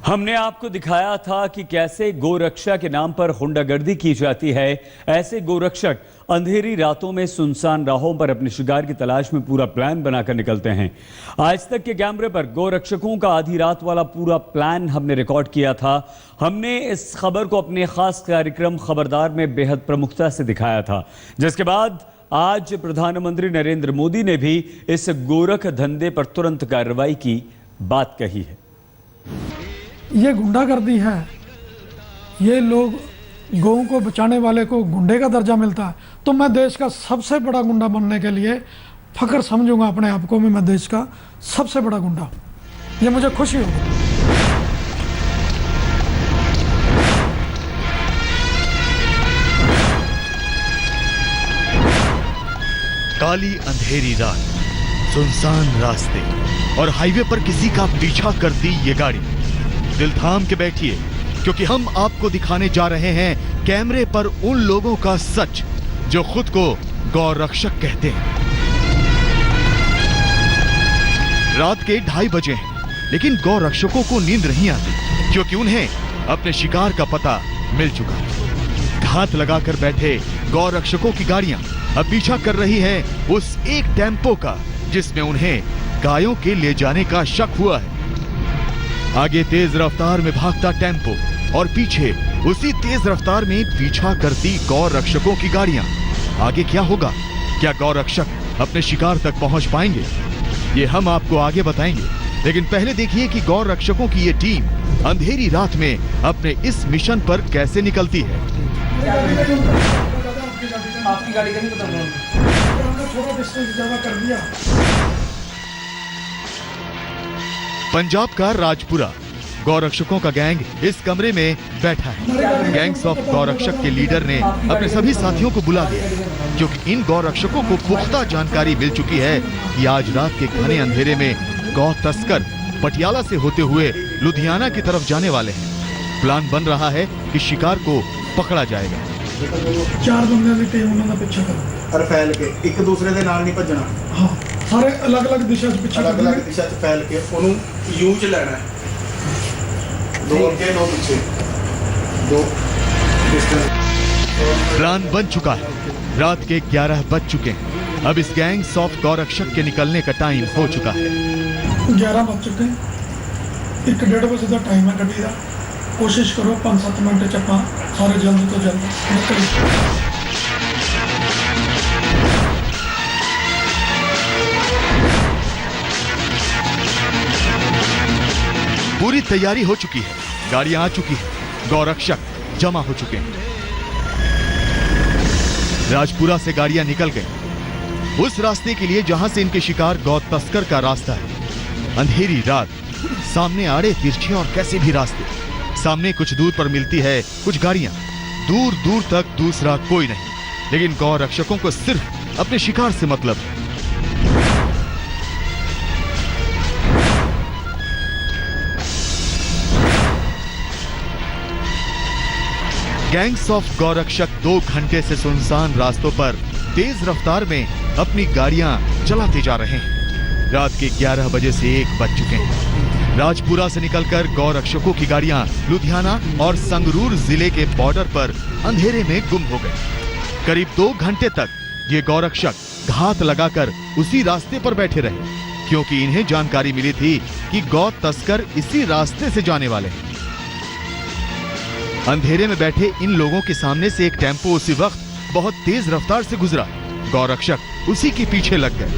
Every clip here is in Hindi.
हमने आपको दिखाया था कि कैसे गोरक्षा के नाम पर गुंडागर्दी की जाती है। ऐसे गोरक्षक अंधेरी रातों में सुनसान राहों पर अपने शिकार की तलाश में पूरा प्लान बनाकर निकलते हैं। आज तक के कैमरे पर गोरक्षकों का आधी रात वाला पूरा प्लान हमने रिकॉर्ड किया था। हमने इस खबर को अपने खास कार्यक्रम खबरदार में बेहद प्रमुखता से दिखाया था, जिसके बाद आज प्रधानमंत्री नरेंद्र मोदी ने भी इस गोरख धंधे पर तुरंत कार्रवाई की बात कही है। ये गुंडागर्दी है। ये लोग गौं को बचाने वाले को गुंडे का दर्जा मिलता है, तो मैं देश का सबसे बड़ा गुंडा बनने के लिए फख्र समझूंगा अपने आप को। मैं देश का सबसे बड़ा गुंडा, ये मुझे खुशी होगी। काली अंधेरी रात, सुनसान रास्ते और हाईवे पर किसी का पीछा करती ये गाड़ी। दिल थाम के बैठिए, क्योंकि हम आपको दिखाने जा रहे हैं कैमरे पर उन लोगों का सच जो खुद को गौरक्षक कहते हैं। रात के 2:30 बजे हैं, लेकिन गौरक्षकों को नींद नहीं आती, क्योंकि उन्हें अपने शिकार का पता मिल चुका है। घात लगाकर बैठे गौरक्षकों की गाड़ियां अब पीछा कर रही है उस एक टेम्पो का, जिसमें उन्हें गायों के ले जाने का शक हुआ है। आगे तेज रफ्तार में भागता टेम्पो और पीछे उसी तेज रफ्तार में पीछा करती गौरक्षकों की गाड़ियां। आगे क्या होगा? क्या गौरक्षक अपने शिकार तक पहुंच पाएंगे? ये हम आपको आगे बताएंगे, लेकिन पहले देखिए कि गौरक्षकों की ये टीम अंधेरी रात में अपने इस मिशन पर कैसे निकलती है। आपकी गाड़ी का नहीं पता, थोड़ा डिस्टेंस ज्यादा कर दिया। पंजाब का राजपुरा गौरक्षकों का गैंग इस कमरे में बैठा है। गैंग्स ऑफ गौरक्षक के लीडर ने अपने सभी साथियों को बुला दिया, क्योंकि इन गौरक्षकों को पुख्ता जानकारी मिल चुकी है कि आज रात के घने अंधेरे में गौ तस्कर पटियाला से होते हुए लुधियाना की तरफ जाने वाले हैं। प्लान बन रहा है कि शिकार को पकड़ा जाएगा। 4 बंदे की टीम उन्होंने पीछे कर और फैल के एक दूसरे के नाल नहीं भजना। हाँ, सारे अलग अलग दिशा से पीछे, अलग अलग दिशा से फैल के उन्होंने यू च लेना है। 2 आगे 2 पीछे, 2 डिस्टेंस। प्लान बन चुका है। रात के 11 बज चुके हैं। अब इस गैंग्स ऑफ गौरक्षक के निकलने का टाइम हो चुका है। 11 बज चुके हैं। 1-1:30 बजे का टाइम है गड्डी का। कोशिश करो 5-7 मिनट च ਆਪਾਂ सारे जल्द तो जल्द निकल। पूरी तैयारी हो चुकी है, गाड़ियां आ चुकी है, गौरक्षक जमा हो चुके हैं। राजपुरा से गाड़ियां निकल गई उस रास्ते के लिए जहां से इनके शिकार गौ तस्कर का रास्ता है। अंधेरी रात, सामने आड़े तिरछे और कैसे भी रास्ते। सामने कुछ दूर पर मिलती है कुछ गाड़ियां, दूर दूर तक दूसरा कोई नहीं, लेकिन गौरक्षकों को सिर्फ अपने शिकार से मतलब है। गैंग्स ऑफ गौरक्षक 2 घंटे से सुनसान रास्तों पर तेज रफ्तार में अपनी गाड़ियां चलाते जा रहे हैं। रात के 11 बजे से 1 बज चुके हैं। राजपुरा से निकलकर गौरक्षकों की गाड़ियां लुधियाना और संगरूर जिले के बॉर्डर पर अंधेरे में गुम हो गए। करीब 2 घंटे तक ये गौरक्षक घात लगाकर उसी रास्ते पर बैठे रहे, क्योंकि इन्हें जानकारी मिली थी कि गौ तस्कर इसी रास्ते से जाने वाले हैं। अंधेरे में बैठे इन लोगों के सामने से एक टेम्पो उसी वक्त बहुत तेज रफ्तार से गुजरा। गौरक्षक उसी के पीछे लग गए।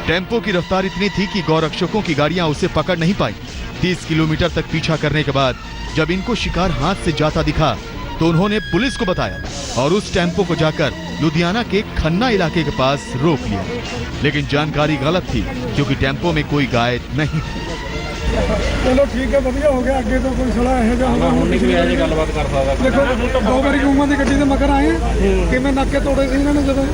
टेम्पो की रफ्तार इतनी थी कि गौरक्षकों की गाड़ियां उसे पकड़ नहीं पाई। 30 किलोमीटर तक पीछा करने के बाद जब इनको शिकार हाथ से जाता दिखा, तो उन्होंने पुलिस को बताया और उस टेम्पो को जाकर लुधियाना के खन्ना इलाके के पास रोक लिया। लेकिन जानकारी गलत थी, क्योंकि टेम्पो में कोई गाय नहीं थी। चलो ठीक है, बढ़िया हो गया। आगे तो कोई सलाह है गलबात करता था। देखो 2 बारी घूमा दी गड्डी ਦੇ मगर आए कि मैं नाके तोड़े ਸੀ ਇਹਨਾਂ ਨੇ ਜਦੋਂ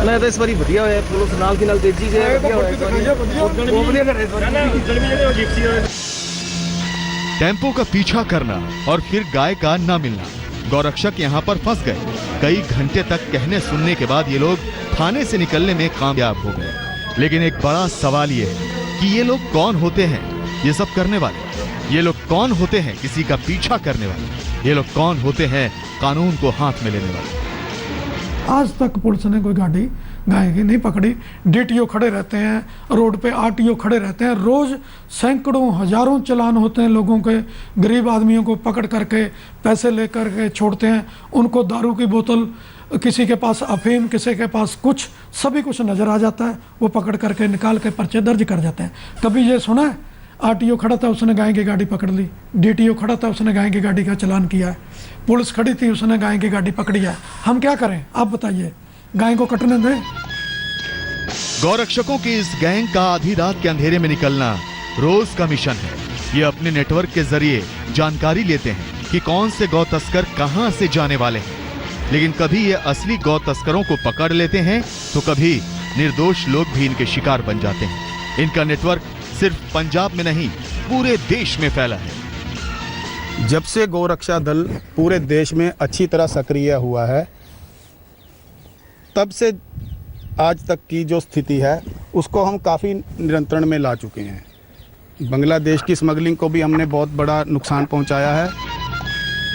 मैं तो इस बारी बढ़िया होया, पुलिस नाल की नाल तेजी से बढ़िया होया। वो बढ़िया कर रहे टेम्पो का पीछा करना और फिर गाय का ना मिलना, गौरक्षक यहाँ पर फंस गए। कई घंटे तक कहने सुनने के बाद ये लोग थाने से निकलने में कामयाब हो गए। लेकिन एक बड़ा सवाल ये है कि ये लोग कौन होते हैं ये सब करने वाले? ये लोग कौन होते हैं किसी का पीछा करने वाले? ये लोग कौन होते हैं कानून को हाथ में लेने वाले? आज तक पुलिस ने कोई गाड़ी गाय की नहीं पकड़ी। डीटीओ खड़े रहते हैं, रोड पे आरटीओ खड़े रहते हैं, रोज सैकड़ों हजारों चालान होते हैं लोगों के। गरीब आदमियों को पकड़ करके पैसे लेकर के छोड़ते हैं। उनको दारू की बोतल, किसी के पास अफीम, किसी के पास कुछ, सभी कुछ नजर आ जाता है। वो पकड़ करके निकाल के पर्चे दर्ज कर जाते हैं। कभी ये सुना है आरटीओ खड़ा था उसने गाय की गाड़ी पकड़ ली, डीटीओ खड़ा था उसने गाय की गाड़ी का चालान किया है, पुलिस खड़ी थी उसने गाय की गाड़ी पकड़ी है? हम क्या करें आप बताइए? गाय को कटने दें? गौरक्षकों की इस गैंग का आधी रात के अंधेरे में निकलना रोज का मिशन है। ये अपने नेटवर्क के जरिए जानकारी लेते हैं कि कौन से गौ तस्कर कहां से जाने वाले हैं। लेकिन कभी ये असली गौ तस्करों को पकड़ लेते हैं तो कभी निर्दोष लोग भी इनके शिकार बन जाते हैं। इनका नेटवर्क सिर्फ पंजाब में नहीं पूरे देश में फैला है। जब से गौरक्षा दल पूरे देश में अच्छी तरह सक्रिय हुआ है, तब से आज तक की जो स्थिति है उसको हम काफ़ी नियंत्रण में ला चुके हैं। बांग्लादेश की स्मगलिंग को भी हमने बहुत बड़ा नुकसान पहुंचाया है।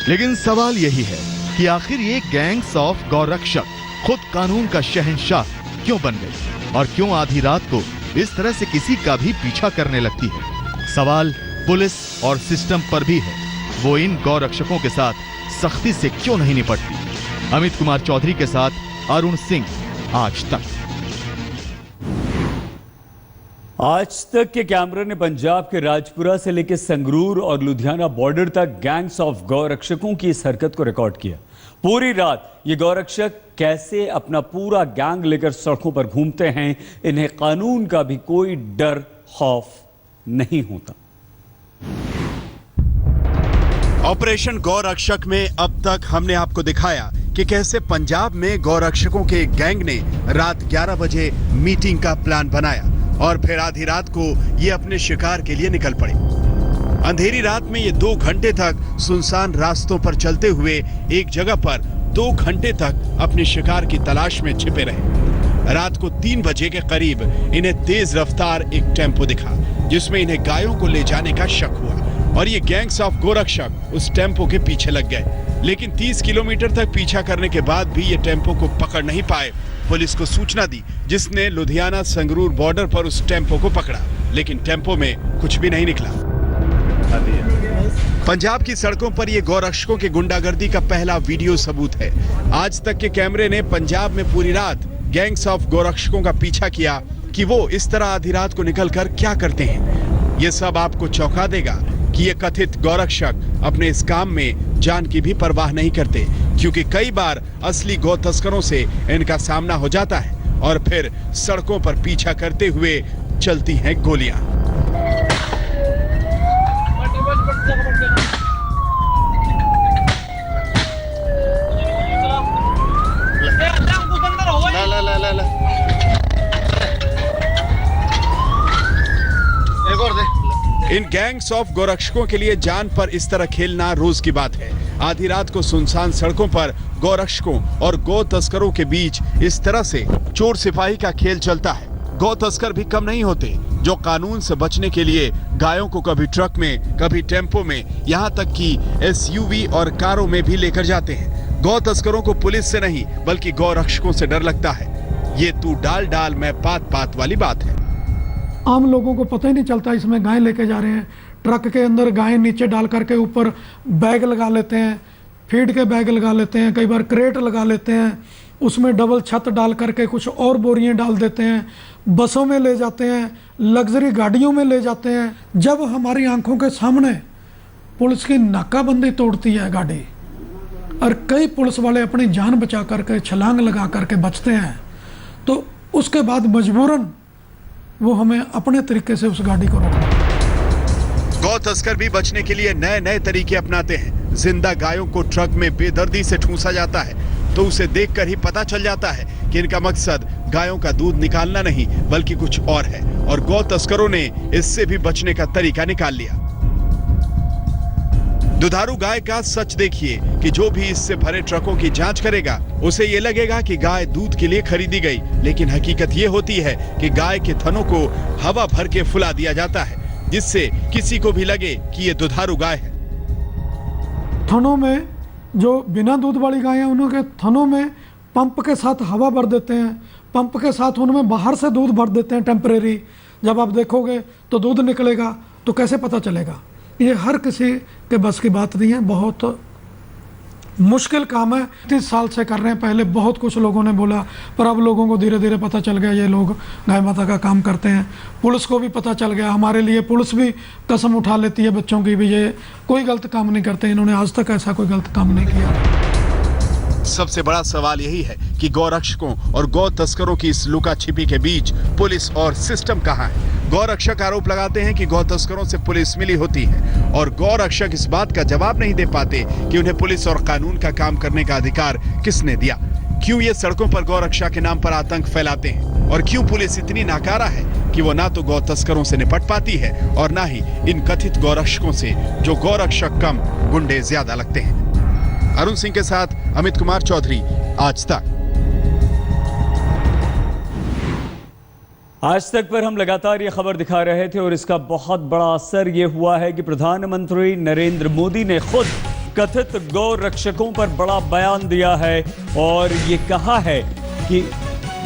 लेकिन सवाल यही है कि आखिर ये गैंग्स ऑफ गौरक्षक खुद कानून का शहंशाह क्यों बन गई और क्यों आधी रात को इस तरह से किसी का भी पीछा करने लगती है? सवाल पुलिस और सिस्टम पर भी है। वो इन गौरक्षकों के साथ सख्ती से क्यों नहीं निपटती? अमित कुमार चौधरी के साथ अरुण सिंह, आज तक। आज तक के कैमरे ने पंजाब के राजपुरा से लेकर संगरूर और लुधियाना बॉर्डर तक गैंग्स ऑफ गौरक्षकों की इस हरकत को रिकॉर्ड किया। पूरी रात ये गौरक्षक कैसे अपना पूरा गैंग लेकर सड़कों पर घूमते हैं, इन्हें कानून का भी कोई डर खौफ नहीं होता। ऑपरेशन गौरक्षक में अब तक हमने आपको दिखाया कि कैसे पंजाब में गौरक्षकों के एक गैंग ने रात 11 बजे मीटिंग का प्लान बनाया और फिर आधी रात को ये अपने शिकार के लिए निकल पड़े। अंधेरी रात में ये 2 घंटे तक सुनसान रास्तों पर चलते हुए एक जगह पर 2 घंटे तक अपने शिकार की तलाश में छिपे रहे। रात को 3 बजे के करीब इन्हें तेज रफ्तार एक टेम्पो दिखा जिसमें इन्हें गायों को ले जाने का शक हुआ और ये गैंग्स ऑफ गौरक्षक उस टेम्पो के पीछे लग गए। लेकिन 30 किलोमीटर तक पीछा करने के बाद भी ये टेम्पो को पकड़ नहीं पाए। पुलिस को सूचना दी जिसने लुधियाना संगरूर बॉर्डर पर उस टेम्पो को पकड़ा, लेकिन टेम्पो में कुछ भी नहीं निकला। पंजाब की सड़कों पर ये गौरक्षकों की गुंडागर्दी का पहला वीडियो सबूत है। आज तक के कैमरे ने पंजाब में पूरी रात गैंग्स ऑफ गौरक्षकों का पीछा किया कि वो इस तरह आधी रात को निकलकर क्या करते हैं। ये सब आपको चौंका देगा कि ये कथित गौरक्षक अपने इस काम में जान की भी परवाह नहीं करते, क्योंकि कई बार असली गौ तस्करों से इनका सामना हो जाता है और फिर सड़कों पर पीछा करते हुए चलती हैं गोलियां। इन गैंग्स ऑफ गौरक्षकों के लिए जान पर इस तरह खेलना रोज की बात है। आधी रात को सुनसान सड़कों पर गौरक्षकों और गौ तस्करों के बीच इस तरह से चोर सिपाही का खेल चलता है। गौ तस्कर भी कम नहीं होते जो कानून से बचने के लिए गायों को कभी ट्रक में, कभी टेम्पो में, यहाँ तक कि SUV और कारों में भी लेकर जाते हैं। गौ तस्करों को पुलिस से नहीं बल्कि गौरक्षकों से डर लगता है। ये तू डाल डाल मैं पात पात वाली बात है। आम लोगों को पता ही नहीं चलता इसमें गाय लेके जा रहे हैं। ट्रक के अंदर गाय नीचे डाल करके ऊपर बैग लगा लेते हैं, फीड के बैग लगा लेते हैं, कई बार क्रेट लगा लेते हैं, उसमें डबल छत डाल करके कुछ और बोरियां डाल देते हैं, बसों में ले जाते हैं, लग्जरी गाड़ियों में ले जाते हैं। जब हमारी आंखों के सामने पुलिस की नाकाबंदी तोड़ती है गाड़ी और कई पुलिस वाले अपनी जान बचा करके छलांग लगा करके बचते हैं, तो उसके बाद मजबूरन वो हमें अपने तरीके से उस गाड़ी को रोकना। गौ तस्कर भी बचने के लिए नए नए तरीके अपनाते हैं। जिंदा गायों को ट्रक में बेदर्दी से ठूंसा जाता है तो उसे देखकर ही पता चल जाता है कि इनका मकसद गायों का दूध निकालना नहीं बल्कि कुछ और है, और गौ तस्करों ने इससे भी बचने का तरीका निकाल लिया। दुधारू गाय का सच देखिए कि जो भी इससे भरे ट्रकों की जांच करेगा उसे ये लगेगा कि गाय दूध के लिए खरीदी गई, लेकिन हकीकत ये होती है कि गाय के थनों को हवा भर के फुला दिया जाता है, जिससे किसी को भी लगे कि ये दुधारू गाय है। थनों में जो बिना दूध वाली गाय हैं उनके थनों में पंप के साथ हवा भर देते हैं, पंप के साथ उनमें बाहर से दूध भर देते हैं टेम्परेरी। जब आप देखोगे तो दूध निकलेगा, तो कैसे पता चलेगा? ये हर किसी के बस की बात नहीं है, बहुत मुश्किल काम है। 30 साल से कर रहे हैं, पहले बहुत कुछ लोगों ने बोला, पर अब लोगों को धीरे धीरे पता चल गया ये लोग गाय माता का काम करते हैं। पुलिस को भी पता चल गया, हमारे लिए पुलिस भी कसम उठा लेती है बच्चों की भी, ये कोई गलत काम नहीं करते, इन्होंने आज तक ऐसा कोई गलत काम नहीं किया। सबसे बड़ा सवाल यही है कि गौरक्षकों और गौ तस्करों की इस लुका छिपी के बीच पुलिस और सिस्टम कहां है? गौरक्षक आरोप लगाते हैं कि गौ तस्करों से पुलिस मिली होती है और गौरक्षक इस बात का जवाब नहीं दे पाते कि उन्हें पुलिस और कानून का काम करने का अधिकार किसने दिया। क्यों ये सड़कों पर गौरक्षा के नाम पर आतंक फैलाते हैं और क्यों पुलिस इतनी नाकारा है कि वो ना तो गौ तस्करों से निपट पाती है और ना ही इन कथित गौरक्षकों से, जो गौरक्षक कम गुंडे ज्यादा लगते हैं। अरुण सिंह के साथ अमित कुमार चौधरी, आज तक। आज तक पर हम लगातार ये खबर दिखा रहे थे और इसका बहुत बड़ा असर ये हुआ है कि प्रधानमंत्री नरेंद्र मोदी ने खुद कथित गौ रक्षकों पर बड़ा बयान दिया है और ये कहा है कि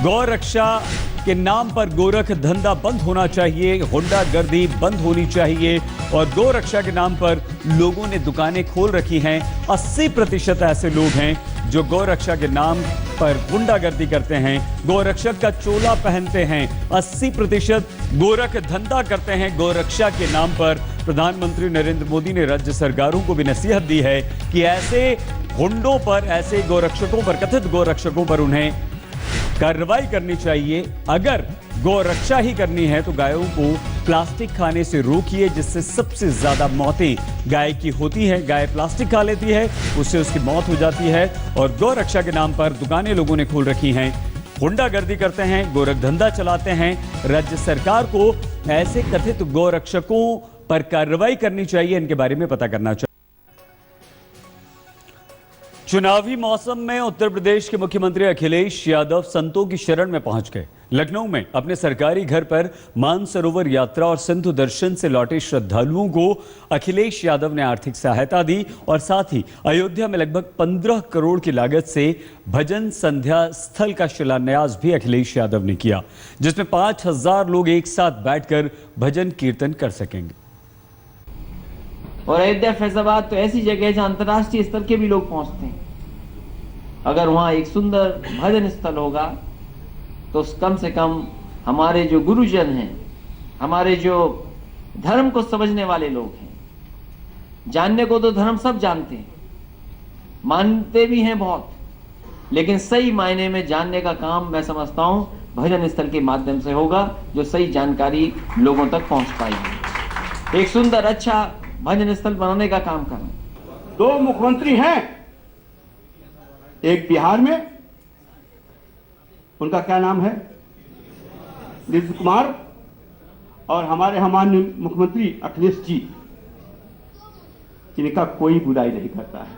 गौ रक्षा के नाम पर गोरख धंधा बंद होना चाहिए, गुंडागर्दी बंद होनी चाहिए और गौ रक्षा के नाम पर लोगों ने दुकानें खोल रखी हैं। 80% ऐसे लोग हैं जो गौ रक्षा के नाम पर गुंडागर्दी करते हैं, गौ रक्षक का चोला पहनते हैं। 80% गोरख धंधा करते हैं गौ रक्षा के नाम पर। प्रधानमंत्री नरेंद्र मोदी ने राज्य सरकारों को भी नसीहत दी है कि ऐसे गुंडों पर, ऐसे गौरक्षकों पर, कथित गौरक्षकों पर उन्हें कार्रवाई करनी चाहिए। अगर गौ रक्षा ही करनी है तो गायों को प्लास्टिक खाने से रोकिए, जिससे सबसे ज्यादा मौतें गाय की होती है। गाय प्लास्टिक खा लेती है, उससे उसकी मौत हो जाती है। और गौ रक्षा के नाम पर दुकानें लोगों ने खोल रखी हैं, गुंडागर्दी करते हैं, गोरख धंधा चलाते हैं। राज्य सरकार को ऐसे कथित गौ रक्षकों पर कार्रवाई करनी चाहिए, इनके बारे में पता करना चाहिए। चुनावी मौसम में उत्तर प्रदेश के मुख्यमंत्री अखिलेश यादव संतों की शरण में पहुंच गए। लखनऊ में अपने सरकारी घर पर मानसरोवर यात्रा और सिंधु दर्शन से लौटे श्रद्धालुओं को अखिलेश यादव ने आर्थिक सहायता दी और साथ ही अयोध्या में लगभग 15 करोड़ की लागत से भजन संध्या स्थल का शिलान्यास भी अखिलेश यादव ने किया, जिसमें 5000 लोग एक साथ बैठकर भजन कीर्तन कर सकेंगे। और अयोध्या फैजाबाद तो ऐसी जगह है जहां अंतर्राष्ट्रीय स्तर के भी लोग पहुंचते हैं। अगर वहां एक सुंदर भजन स्थल होगा तो कम से कम हमारे जो गुरुजन हैं, हमारे जो धर्म को समझने वाले लोग हैं, जानने को तो धर्म सब जानते हैं, मानते भी हैं बहुत, लेकिन सही मायने में जानने का काम मैं समझता हूं भजन स्थल के माध्यम से होगा, जो सही जानकारी लोगों तक पहुंच पाएगी। एक सुंदर अच्छा भजन स्थल बनाने का काम करना। 2 मुख्यमंत्री हैं, एक बिहार में, उनका क्या नाम है, नीतीश कुमार, और हमारे माननीय मुख्यमंत्री अखिलेश जी, जिनका कोई बुराई नहीं करता है।